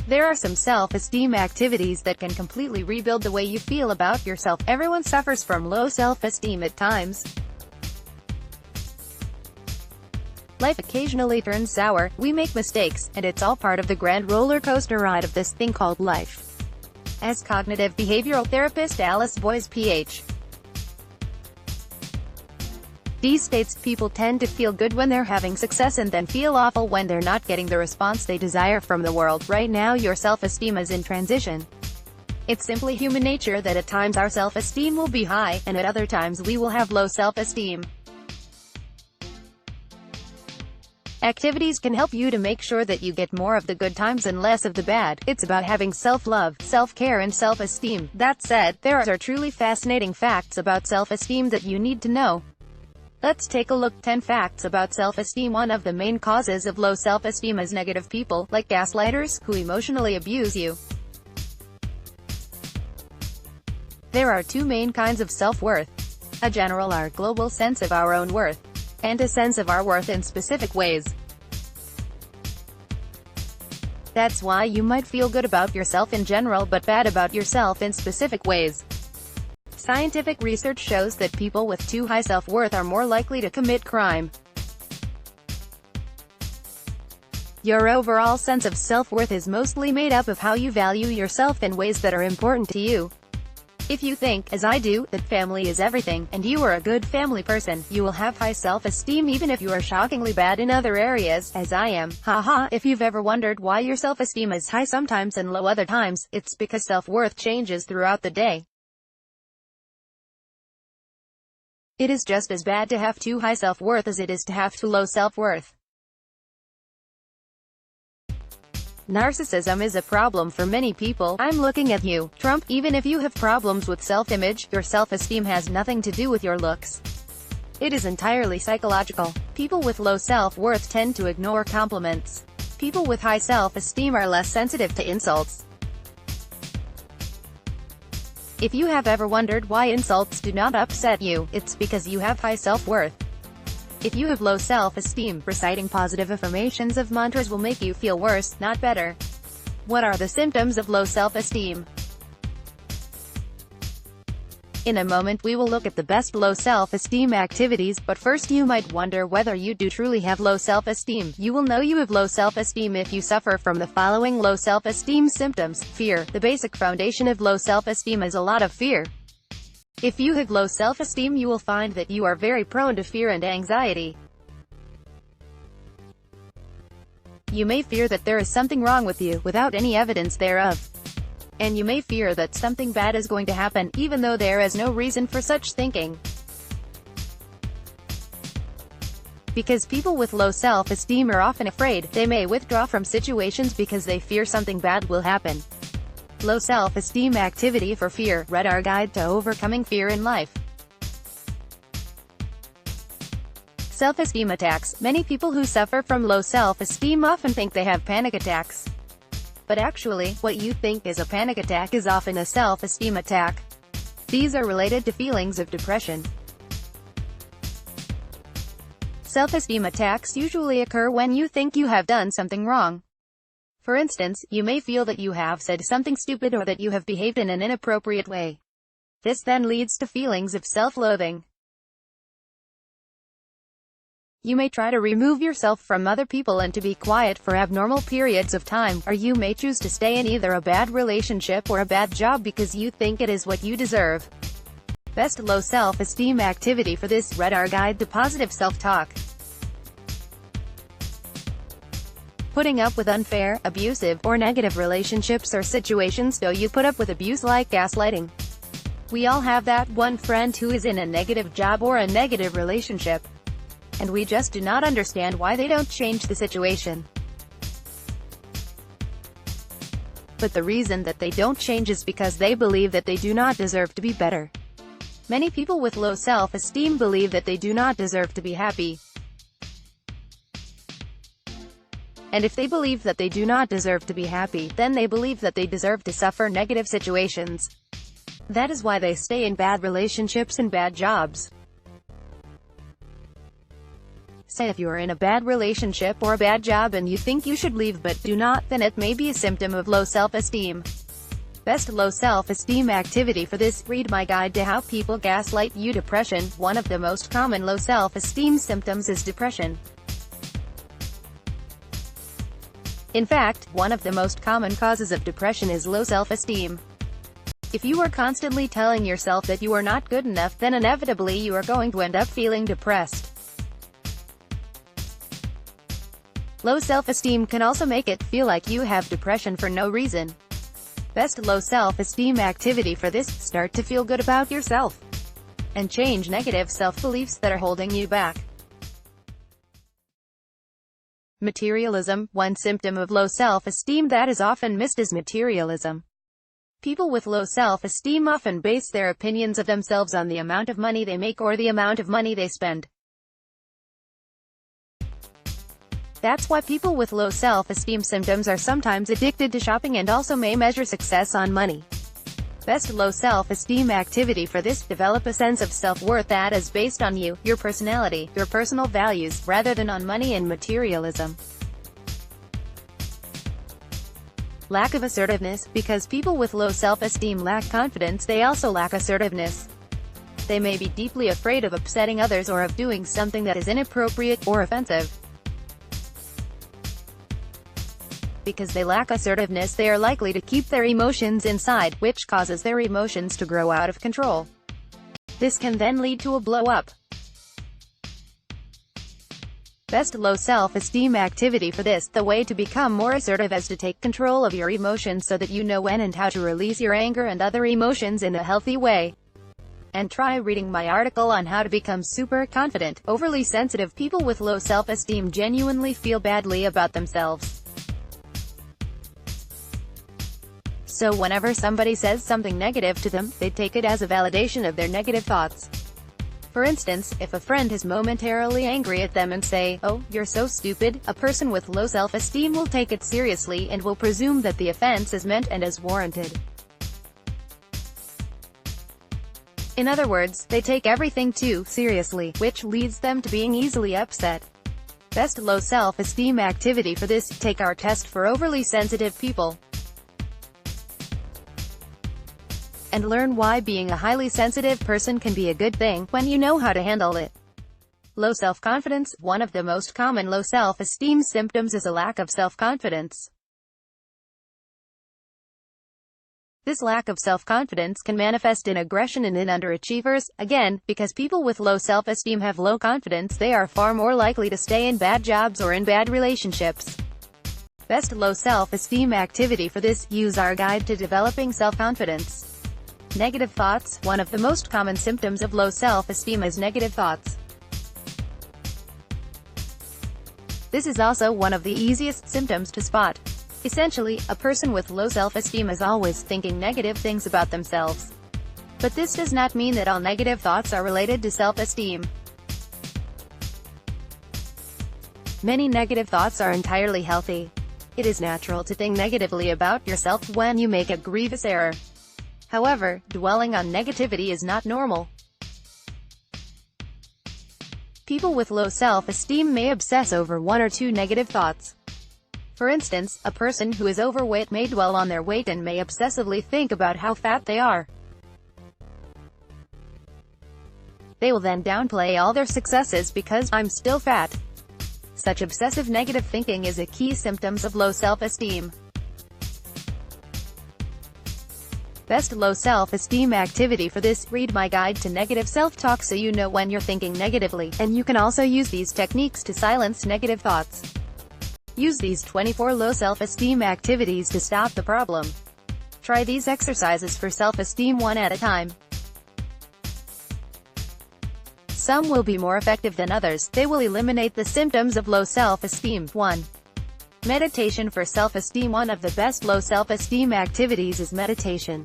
There are some self-esteem activities that can completely rebuild the way you feel about yourself. Everyone suffers from low self-esteem at times. Life occasionally turns sour, we make mistakes, and it's all part of the grand roller coaster ride of this thing called life. As cognitive behavioral therapist Alice Boyes, Ph.D. states, people tend to feel good when they're having success and then feel awful when they're not getting the response they desire from the world. Right now your self-esteem is in transition. It's simply human nature that at times our self-esteem will be high, and at other times we will have low self-esteem. Activities can help you to make sure that you get more of the good times and less of the bad. It's about having self-love, self-care and self-esteem. That said, there are truly fascinating facts about self-esteem that you need to know. Let's take a look. 10 facts about self-esteem. One of the main causes of low self-esteem is negative people, like gaslighters, who emotionally abuse you. There are two main kinds of self-worth: a general or global sense of our own worth, and a sense of our worth in specific ways. That's why you might feel good about yourself in general but bad about yourself in specific ways. Scientific research shows that people with too high self-worth are more likely to commit crime. Your overall sense of self-worth is mostly made up of how you value yourself in ways that are important to you. If you think, as I do, that family is everything, and you are a good family person, you will have high self-esteem even if you are shockingly bad in other areas, as I am. Haha, if you've ever wondered why your self-esteem is high sometimes and low other times, it's because self-worth changes throughout the day. It is just as bad to have too high self-worth as it is to have too low self-worth. Narcissism is a problem for many people. I'm looking at you, Trump. Even if you have problems with self-image, your self-esteem has nothing to do with your looks. It is entirely psychological. People with low self-worth tend to ignore compliments. People with high self-esteem are less sensitive to insults. If you have ever wondered why insults do not upset you, it's because you have high self-worth. If you have low self-esteem, reciting positive affirmations of mantras will make you feel worse, not better. What are the symptoms of low self-esteem? In a moment we will look at the best low self-esteem activities, but first you might wonder whether you do truly have low self-esteem. You will know you have low self-esteem if you suffer from the following low self-esteem symptoms. Fear. The basic foundation of low self-esteem is a lot of fear. If you have low self-esteem, you will find that you are very prone to fear and anxiety. You may fear that there is something wrong with you, without any evidence thereof. And you may fear that something bad is going to happen, even though there is no reason for such thinking. Because people with low self-esteem are often afraid, they may withdraw from situations because they fear something bad will happen. Low self-esteem activity for fear. Read our guide to overcoming fear in life. Self-esteem attacks. Many people who suffer from low self-esteem often think they have panic attacks. But actually, what you think is a panic attack is often a self-esteem attack. These are related to feelings of depression. Self-esteem attacks usually occur when you think you have done something wrong. For instance, you may feel that you have said something stupid or that you have behaved in an inappropriate way. This then leads to feelings of self-loathing. You may try to remove yourself from other people and to be quiet for abnormal periods of time, or you may choose to stay in either a bad relationship or a bad job because you think it is what you deserve. Best low self-esteem activity for this. Read our guide to positive self-talk. Putting up with unfair, abusive, or negative relationships or situations. So you put up with abuse like gaslighting. We all have that one friend who is in a negative job or a negative relationship. And we just do not understand why they don't change the situation. But the reason that they don't change is because they believe that they do not deserve to be better. Many people with low self-esteem believe that they do not deserve to be happy. And if they believe that they do not deserve to be happy, then they believe that they deserve to suffer negative situations. That is why they stay in bad relationships and bad jobs. Say if you are in a bad relationship or a bad job and you think you should leave but do not, then it may be a symptom of low self-esteem. Best low self-esteem activity for this, read my guide to how people gaslight you. Depression. One of the most common low self-esteem symptoms is depression. In fact, one of the most common causes of depression is low self-esteem. If you are constantly telling yourself that you are not good enough, then inevitably you are going to end up feeling depressed. Low self-esteem can also make it feel like you have depression for no reason. Best low self-esteem activity for this, start to feel good about yourself. And change negative self-beliefs that are holding you back. Materialism. One symptom of low self-esteem that is often missed is materialism. People with low self-esteem often base their opinions of themselves on the amount of money they make or the amount of money they spend. That's why people with low self-esteem symptoms are sometimes addicted to shopping and also may measure success on money. Best low self-esteem activity for this, develop a sense of self-worth that is based on you, your personality, your personal values, rather than on money and materialism. Lack of assertiveness. Because people with low self-esteem lack confidence, they also lack assertiveness. They may be deeply afraid of upsetting others or of doing something that is inappropriate or offensive. Because they lack assertiveness, they are likely to keep their emotions inside, which causes their emotions to grow out of control. This can then lead to a blow-up. Best low self-esteem activity for this, the way to become more assertive is to take control of your emotions so that you know when and how to release your anger and other emotions in a healthy way. And try reading my article on how to become super confident. Overly sensitive people with low self-esteem genuinely feel badly about themselves. So whenever somebody says something negative to them, they take it as a validation of their negative thoughts. For instance, if a friend is momentarily angry at them and say, "Oh, you're so stupid," a person with low self-esteem will take it seriously and will presume that the offense is meant and is warranted. In other words, they take everything too seriously, which leads them to being easily upset. Best low self-esteem activity for this, take our test for overly sensitive people. And learn why being a highly sensitive person can be a good thing, when you know how to handle it. Low self-confidence. One of the most common low self-esteem symptoms is a lack of self-confidence. This lack of self-confidence can manifest in aggression and in underachievers. Again, because people with low self-esteem have low confidence, they are far more likely to stay in bad jobs or in bad relationships. Best low self-esteem activity for this, use our guide to developing self-confidence. Negative thoughts. One of the most common symptoms of low self-esteem is negative thoughts. This is also one of the easiest symptoms to spot. Essentially, a person with low self-esteem is always thinking negative things about themselves. But this does not mean that all negative thoughts are related to self-esteem. Many negative thoughts are entirely healthy. It is natural to think negatively about yourself when you make a grievous error. However, dwelling on negativity is not normal. People with low self-esteem may obsess over one or two negative thoughts. For instance, a person who is overweight may dwell on their weight and may obsessively think about how fat they are. They will then downplay all their successes because, "I'm still fat." Such obsessive negative thinking is a key symptom of low self-esteem. Best low self-esteem activity for this, read my guide to negative self-talk so you know when you're thinking negatively, and you can also use these techniques to silence negative thoughts. Use these 24 low self-esteem activities to stop the problem. Try these exercises for self-esteem one at a time. Some will be more effective than others. They will eliminate the symptoms of low self-esteem. 1. Meditation for self-esteem. One of the best low self-esteem activities is meditation.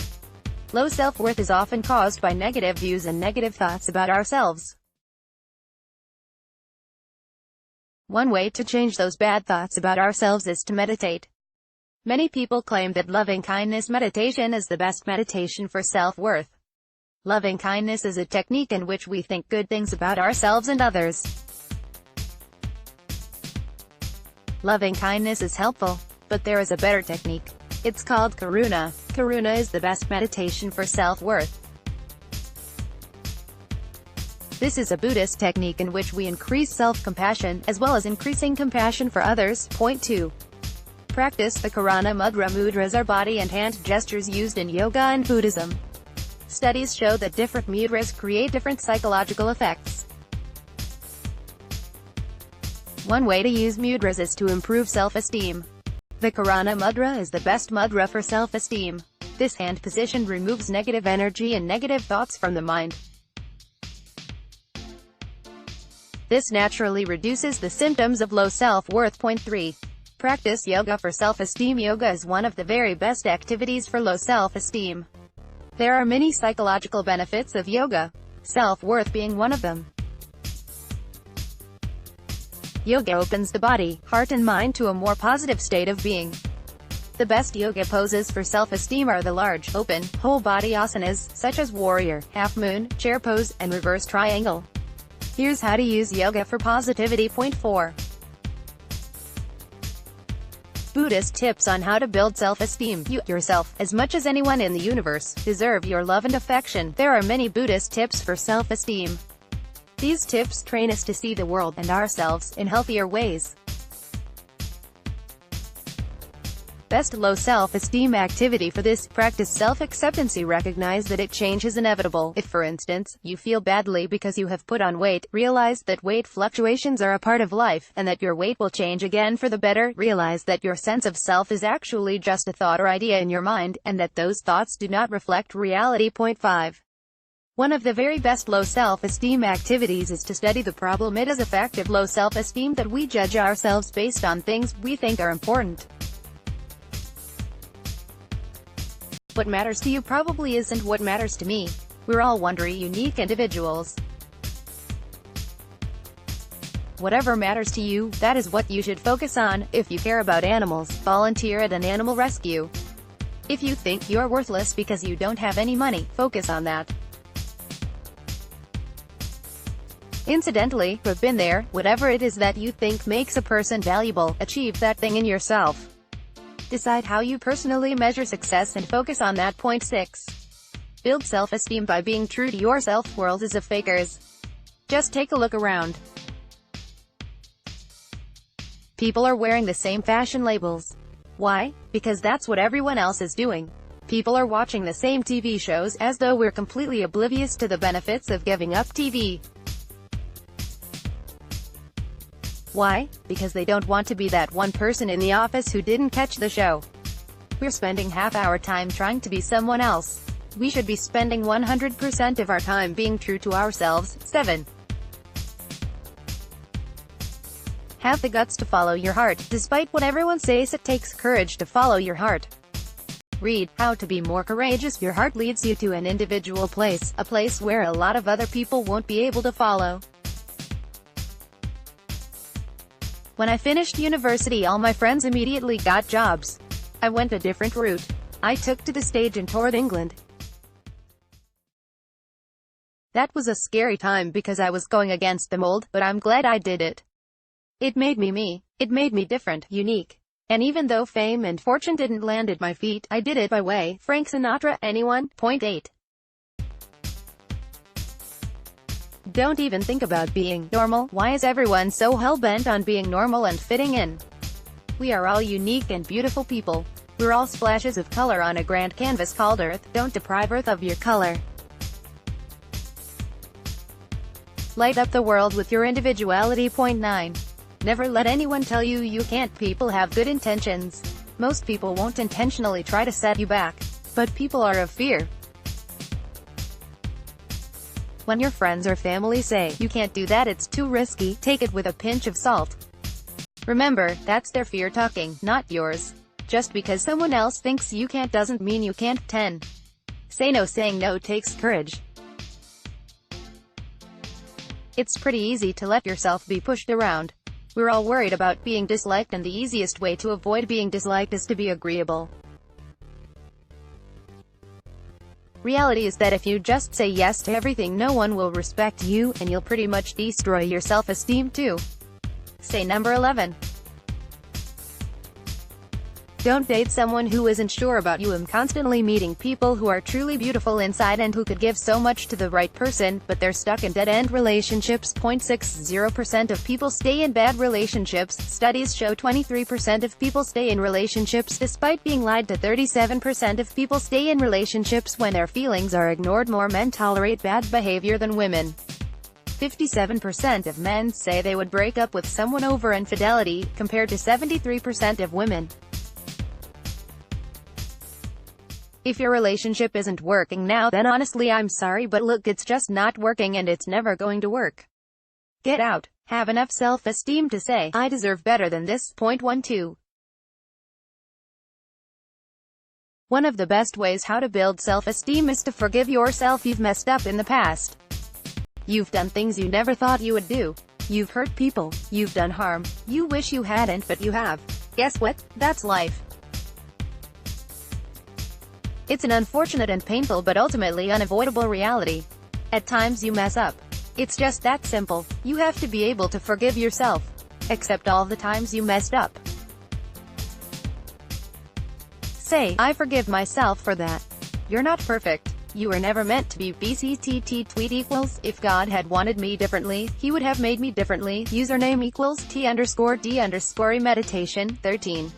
Low self-worth is often caused by negative views and negative thoughts about ourselves. One way to change those bad thoughts about ourselves is to meditate. Many people claim that loving-kindness meditation is the best meditation for self-worth. Loving-kindness is a technique in which we think good things about ourselves and others. Loving kindness is helpful, but there is a better technique. It's called karuna. Karuna is the best meditation for self-worth. This is a Buddhist technique in which we increase self-compassion, as well as increasing compassion for others. Point 2. Practice the Karuna Mudra. Mudras are body and hand gestures used in yoga and Buddhism. Studies show that different mudras create different psychological effects. One way to use mudras is to improve self-esteem. The Karuna Mudra is the best mudra for self-esteem. This hand position removes negative energy and negative thoughts from the mind. This naturally reduces the symptoms of low self-worth. Point 3. Practice yoga for self-esteem. Yoga is one of the very best activities for low self-esteem. There are many psychological benefits of yoga, self-worth being one of them. Yoga opens the body, heart and mind to a more positive state of being. The best yoga poses for self-esteem are the large, open, whole-body asanas, such as warrior, half-moon, chair pose, and reverse triangle. Here's how to use yoga for positivity. Point 4. Buddhist tips on how to build self-esteem. You, yourself, as much as anyone in the universe, deserve your love and affection. There are many Buddhist tips for self-esteem. These tips train us to see the world and ourselves in healthier ways. Best low self-esteem activity for this, practice self-acceptance. Recognize that change is inevitable. If, for instance, you feel badly because you have put on weight, realize that weight fluctuations are a part of life, and that your weight will change again for the better. Realize that your sense of self is actually just a thought or idea in your mind, and that those thoughts do not reflect reality. Point 5. One of the very best low self-esteem activities is to study the problem. It is a fact of low self-esteem that we judge ourselves based on things we think are important. What matters to you probably isn't what matters to me. We're all wonderful, unique individuals. Whatever matters to you, that is what you should focus on. If you care about animals, volunteer at an animal rescue. If you think you're worthless because you don't have any money, focus on that. Incidentally, I've been there. Whatever it is that you think makes a person valuable, achieve that thing in yourself. Decide how you personally measure success and focus on that. Point 6. Build self-esteem by being true to yourself. World is of fakers. Just take a look around. People are wearing the same fashion labels. Why? Because that's what everyone else is doing. People are watching the same TV shows, as though we're completely oblivious to the benefits of giving up TV. Why? Because they don't want to be that one person in the office who didn't catch the show. We're spending half our time trying to be someone else. We should be spending 100% of our time being true to ourselves. 7. Have the guts to follow your heart. Despite what everyone says, it takes courage to follow your heart. Read How to Be More Courageous. Your heart leads you to an individual place, a place where a lot of other people won't be able to follow. When I finished university, all my friends immediately got jobs. I went a different route. I took to the stage and toured England. That was a scary time because I was going against the mold, but I'm glad I did it. It made me me. It made me different, unique. And even though fame and fortune didn't land at my feet, I did it my way. Frank Sinatra. Anyone? Point 8. Don't even think about being normal. Why is everyone so hell-bent on being normal and fitting in? We are all unique and beautiful people. We're all splashes of color on a grand canvas called Earth. Don't deprive Earth of your color. Light up the world with your individuality. Point 9. Never let anyone tell you you can't. People have good intentions. Most people won't intentionally try to set you back. But people are of fear. When your friends or family say, "You can't do that, it's too risky," take it with a pinch of salt. Remember, that's their fear talking, not yours. Just because someone else thinks you can't doesn't mean you can't. 10. Say no. Saying no takes courage. It's pretty easy to let yourself be pushed around. We're all worried about being disliked, and the easiest way to avoid being disliked is to be agreeable. Reality is that if you just say yes to everything, no one will respect you, and you'll pretty much destroy your self-esteem too. Say number 11. Don't date someone who isn't sure about you. I'm constantly meeting people who are truly beautiful inside and who could give so much to the right person, but they're stuck in dead-end relationships. 0.60% of people stay in bad relationships. Studies show 23% of people stay in relationships despite being lied to. 37% of people stay in relationships when their feelings are ignored. More men tolerate bad behavior than women. 57% of men say they would break up with someone over infidelity, compared to 73% of women. If your relationship isn't working now, then honestly I'm sorry, but look, it's just not working and it's never going to work. Get out. Have enough self-esteem to say, I deserve better than this. 12. One of the best ways how to build self-esteem is to forgive yourself. You've messed up in the past. You've done things you never thought you would do. You've hurt people. You've done harm you wish you hadn't, but you have. Guess what? That's life. It's an unfortunate and painful but ultimately unavoidable reality. At times you mess up. It's just that simple. You have to be able to forgive yourself. Accept all the times you messed up. Say, I forgive myself for that. You're not perfect. You were never meant to be. BCTT tweet equals, if God had wanted me differently, he would have made me differently. Username equals T_D_ meditation. 13.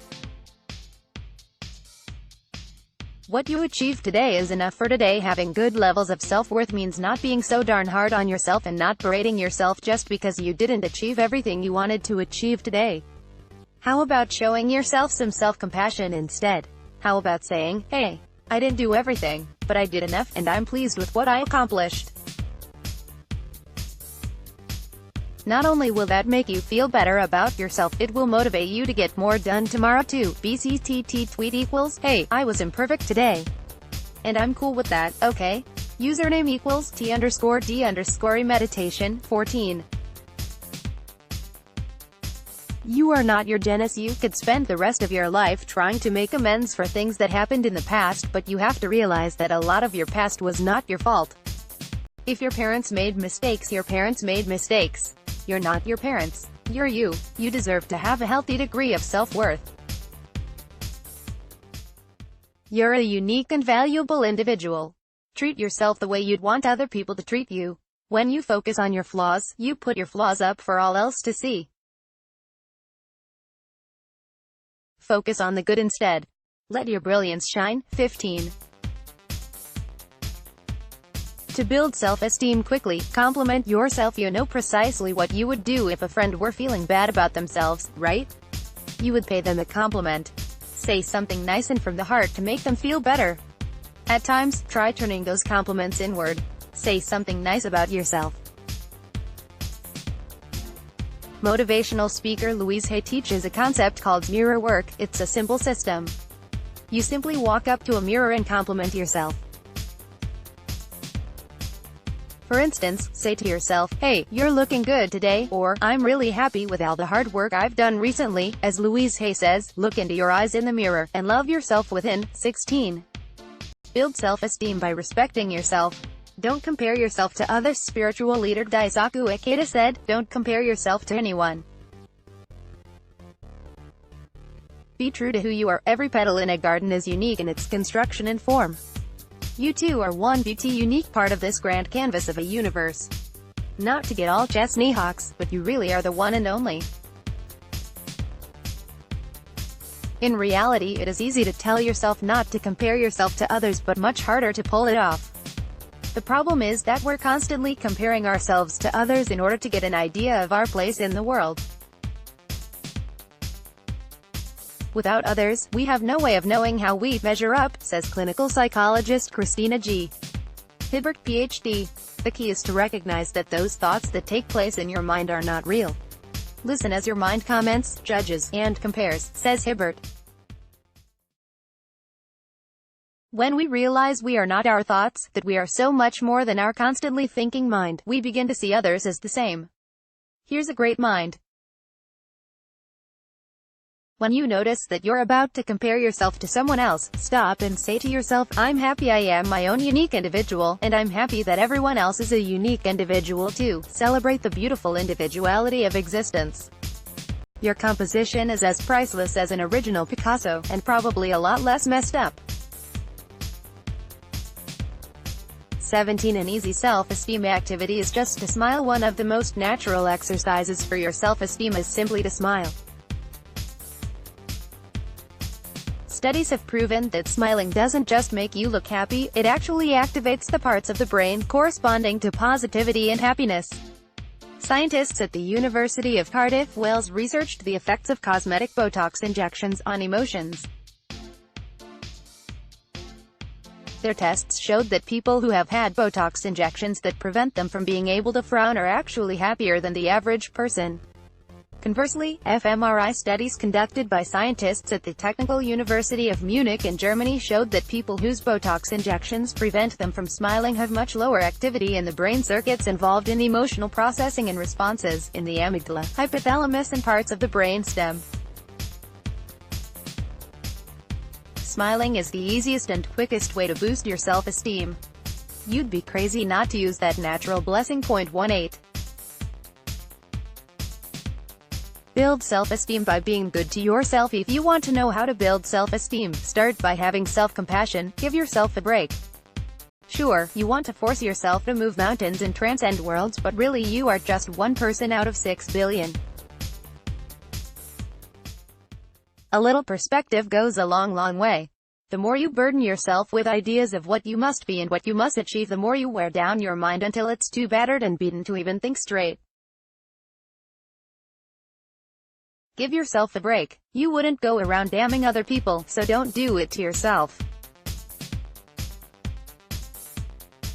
What you achieve today is enough for today. Having good levels of self-worth means not being so darn hard on yourself and not berating yourself just because you didn't achieve everything you wanted to achieve today. How about showing yourself some self-compassion instead? How about saying, hey, I didn't do everything, but I did enough, and I'm pleased with what I accomplished. Not only will that make you feel better about yourself, it will motivate you to get more done tomorrow too. BCTT tweet equals, hey, I was imperfect today. And I'm cool with that, okay? Username equals T_D_ meditation. 14. You are not your genus. You could spend the rest of your life trying to make amends for things that happened in the past, but you have to realize that a lot of your past was not your fault. If your parents made mistakes, your parents made mistakes. You're not your parents. You're you. You deserve to have a healthy degree of self-worth. You're a unique and valuable individual. Treat yourself the way you'd want other people to treat you. When you focus on your flaws, you put your flaws up for all else to see. Focus on the good instead. Let your brilliance shine. 15. To build self-esteem quickly, compliment yourself. You know precisely what you would do if a friend were feeling bad about themselves, right? You would pay them a compliment. Say something nice and from the heart to make them feel better. At times, try turning those compliments inward. Say something nice about yourself. Motivational speaker Louise Hay teaches a concept called mirror work. It's a simple system. You simply walk up to a mirror and compliment yourself. For instance, say to yourself, hey, you're looking good today, or, I'm really happy with all the hard work I've done recently. As Louise Hay says, look into your eyes in the mirror, and love yourself within. 16. Build self-esteem by respecting yourself. Don't compare yourself to others. Spiritual leader Daisaku Ikeda said, don't compare yourself to anyone. Be true to who you are. Every petal in a garden is unique in its construction and form. You too are one beauty, unique part of this grand canvas of a universe. Not to get all chestnut hawks, but you really are the one and only. In reality, it is easy to tell yourself not to compare yourself to others, but much harder to pull it off. The problem is that we're constantly comparing ourselves to others in order to get an idea of our place in the world. Without others, we have no way of knowing how we measure up, says clinical psychologist Christina G. Hibbert, Ph.D. The key is to recognize that those thoughts that take place in your mind are not real. Listen as your mind comments, judges, and compares, says Hibbert. When we realize we are not our thoughts, that we are so much more than our constantly thinking mind, we begin to see others as the same. Here's a great mind. When you notice that you're about to compare yourself to someone else, stop and say to yourself, I'm happy I am my own unique individual, and I'm happy that everyone else is a unique individual too. Celebrate the beautiful individuality of existence. Your composition is as priceless as an original Picasso, and probably a lot less messed up. 17. An easy self-esteem activity is just to smile. One of the most natural exercises for your self-esteem is simply to smile. Studies have proven that smiling doesn't just make you look happy, it actually activates the parts of the brain corresponding to positivity and happiness. Scientists at the University of Cardiff, Wales researched the effects of cosmetic Botox injections on emotions. Their tests showed that people who have had Botox injections that prevent them from being able to frown are actually happier than the average person. Conversely, fMRI studies conducted by scientists at the Technical University of Munich in Germany showed that people whose Botox injections prevent them from smiling have much lower activity in the brain circuits involved in emotional processing and responses, in the amygdala, hypothalamus and parts of the brain stem. Smiling is the easiest and quickest way to boost your self-esteem. You'd be crazy not to use that natural blessing. 18. Build self-esteem by being good to yourself. If you want to know how to build self-esteem, start by having self-compassion. Give yourself a break. Sure, you want to force yourself to move mountains and transcend worlds, but really you are just one person out of 6 billion. A little perspective goes a long way. The more you burden yourself with ideas of what you must be and what you must achieve, the more you wear down your mind until it's too battered and beaten to even think straight. Give yourself a break. You wouldn't go around damning other people, so don't do it to yourself.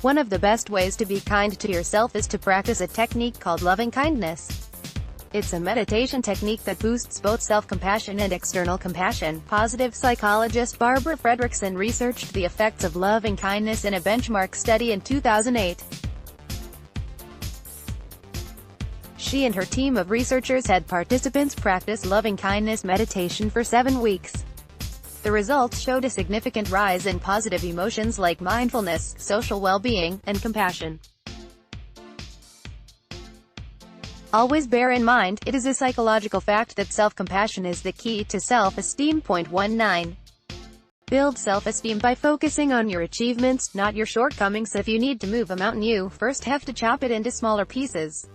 One of the best ways to be kind to yourself is to practice a technique called loving kindness. It's a meditation technique that boosts both self-compassion and external compassion. Positive psychologist Barbara Fredrickson researched the effects of loving kindness in a benchmark study in 2008. She and her team of researchers had participants practice loving-kindness meditation for 7 weeks. The results showed a significant rise in positive emotions like mindfulness, social well-being, and compassion. Always bear in mind, it is a psychological fact that self-compassion is the key to self-esteem. 19. Build self-esteem by focusing on your achievements, not your shortcomings. If you need to move a mountain, you first have to chop it into smaller pieces.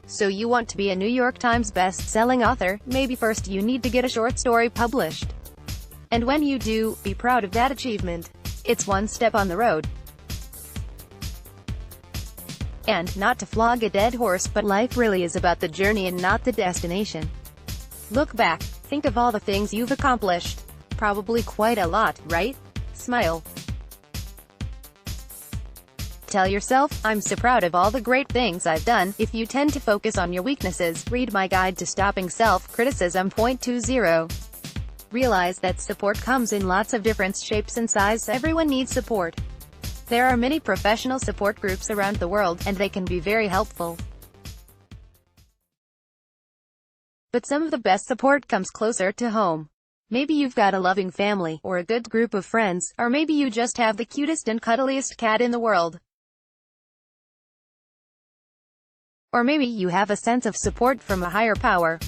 So you want to be a New York Times best-selling author, maybe first you need to get a short story published. And when you do, be proud of that achievement. It's one step on the road. And, not to flog a dead horse, but life really is about the journey and not the destination. Look back. Think of all the things you've accomplished. Probably quite a lot, right? Smile. Tell yourself, I'm so proud of all the great things I've done. If you tend to focus on your weaknesses, read my guide to stopping self-criticism. 20. Realize that support comes in lots of different shapes and sizes. Everyone needs support. There are many professional support groups around the world, and they can be very helpful. But some of the best support comes closer to home. Maybe you've got a loving family, or a good group of friends, or maybe you just have the cutest and cuddliest cat in the world. Or maybe you have a sense of support from a higher power.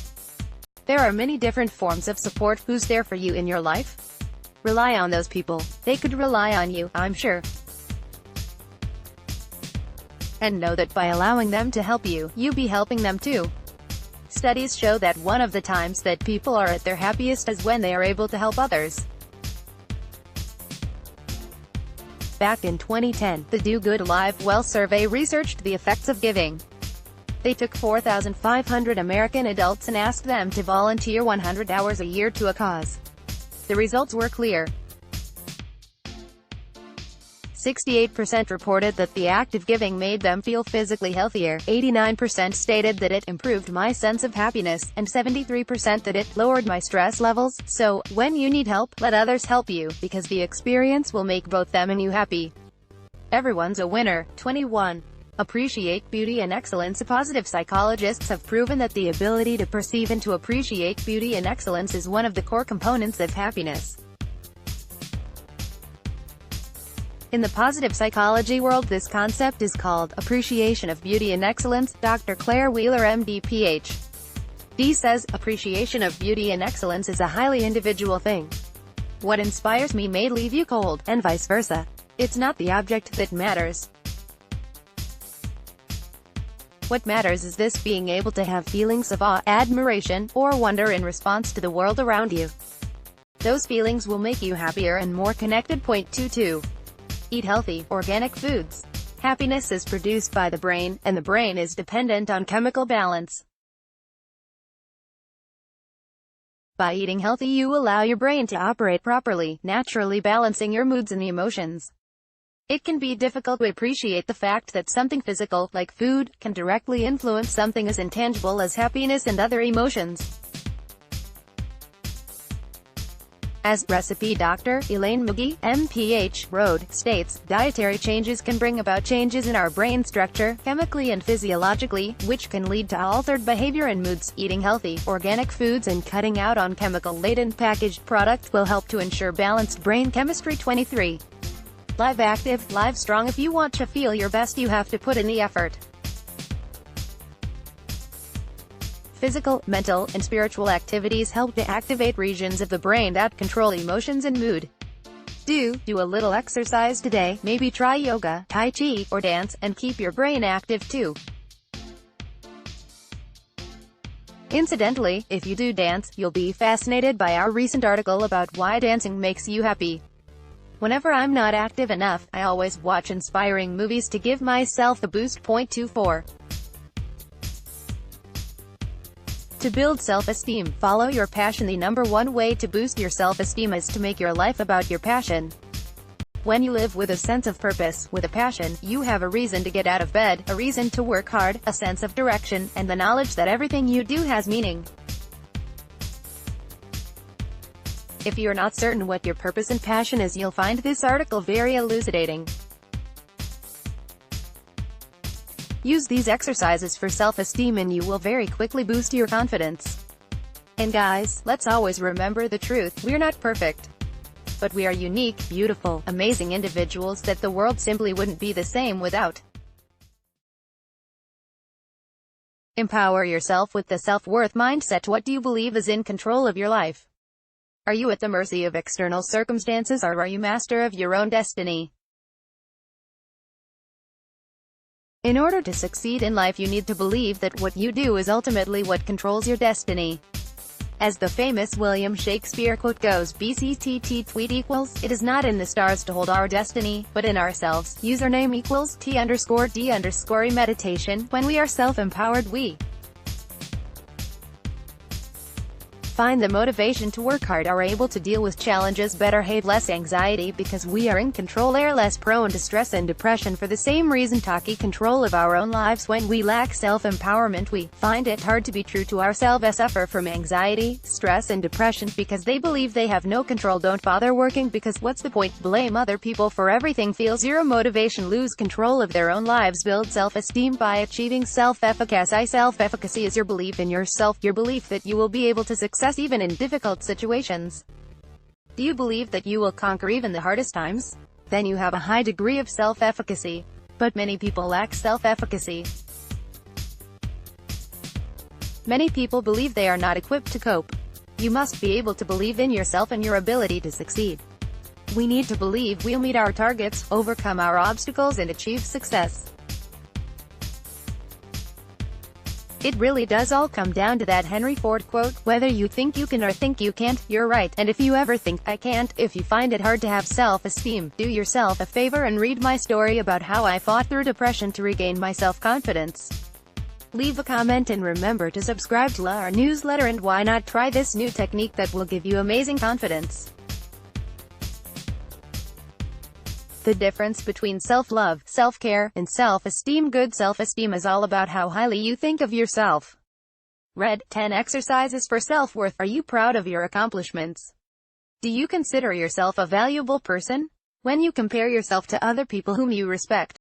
There are many different forms of support. Who's there for you in your life? Rely on those people. They could rely on you, I'm sure. And know that by allowing them to help you, you be helping them too. Studies show that one of the times that people are at their happiest is when they are able to help others. Back in 2010, the Do Good Live Well survey researched the effects of giving. They took 4,500 American adults and asked them to volunteer 100 hours a year to a cause. The results were clear. 68% reported that the act of giving made them feel physically healthier, 89% stated that it improved my sense of happiness, and 73% that it lowered my stress levels. So, when you need help, let others help you, because the experience will make both them and you happy. Everyone's a winner. 21. Appreciate beauty and excellence. Positive psychologists have proven that the ability to perceive and to appreciate beauty and excellence is one of the core components of happiness. In the positive psychology world, this concept is called appreciation of beauty and excellence. Dr. Claire Wheeler, MD, Ph.D. says, appreciation of beauty and excellence is a highly individual thing. What inspires me may leave you cold, and vice versa. It's not the object that matters. What matters is this: being able to have feelings of awe, admiration, or wonder in response to the world around you. Those feelings will make you happier and more connected. Point 22. Eat healthy, organic foods. Happiness is produced by the brain, and the brain is dependent on chemical balance. By eating healthy, you allow your brain to operate properly, naturally balancing your moods and emotions. It can be difficult to appreciate the fact that something physical, like food, can directly influence something as intangible as happiness and other emotions. As recipe Dr. Elaine McGee, MPH, Road, states, dietary changes can bring about changes in our brain structure, chemically and physiologically, which can lead to altered behavior and moods. Eating healthy, organic foods and cutting out on chemical-laden packaged products will help to ensure balanced brain chemistry. 23. Live active, live strong. If you want to feel your best, you have to put in the effort. Physical, mental, and spiritual activities help to activate regions of the brain that control emotions and mood. Do a little exercise today, maybe try yoga, tai chi, or dance, and keep your brain active too. Incidentally, if you do dance, you'll be fascinated by our recent article about why dancing makes you happy. Whenever I'm not active enough, I always watch inspiring movies to give myself a boost. Point 24. To build self-esteem, follow your passion. The number one way to boost your self-esteem is to make your life about your passion. When you live with a sense of purpose, with a passion, you have a reason to get out of bed, a reason to work hard, a sense of direction, and the knowledge that everything you do has meaning. If you're not certain what your purpose and passion is, you'll find this article very elucidating. Use these exercises for self-esteem and you will very quickly boost your confidence. And guys, let's always remember the truth: we're not perfect. But we are unique, beautiful, amazing individuals that the world simply wouldn't be the same without. Empower yourself with the self-worth mindset. What do you believe is in control of your life? Are you at the mercy of external circumstances, or are you master of your own destiny? In order to succeed in life, you need to believe that what you do is ultimately what controls your destiny. As the famous William Shakespeare quote goes, BCTT tweet equals, it is not in the stars to hold our destiny, but in ourselves. Username equals T_D_ meditation. When we are self-empowered, we find the motivation to work hard, are able to deal with challenges better, have less anxiety because we are in control, are less prone to stress and depression for the same reason. Taki control of our own lives. When we lack self-empowerment, we find it hard to be true to ourselves, suffer from anxiety, stress and depression because they believe they have no control, don't bother working because what's the point, blame other people for everything, feel zero motivation, lose control of their own lives. Build self-esteem by achieving self-efficacy. Self-efficacy is your belief in yourself, your belief that you will be able to succeed even in difficult situations. Do you believe that you will conquer even the hardest times? Then you have a high degree of self-efficacy. But many people lack self-efficacy. Many people believe they are not equipped to cope. You must be able to believe in yourself and your ability to succeed. We need to believe we'll meet our targets, overcome our obstacles and achieve success. It really does all come down to that Henry Ford quote, whether you think you can or think you can't, you're right, and if you ever think, I can't, if you find it hard to have self-esteem, do yourself a favor and read my story about how I fought through depression to regain my self-confidence. Leave a comment and remember to subscribe to our newsletter, and why not try this new technique that will give you amazing confidence. The difference between self-love, self-care, and self-esteem. Good self-esteem is all about how highly you think of yourself. Read 10 exercises for self-worth. Are you proud of your accomplishments? Do you consider yourself a valuable person? When you compare yourself to other people whom you respect,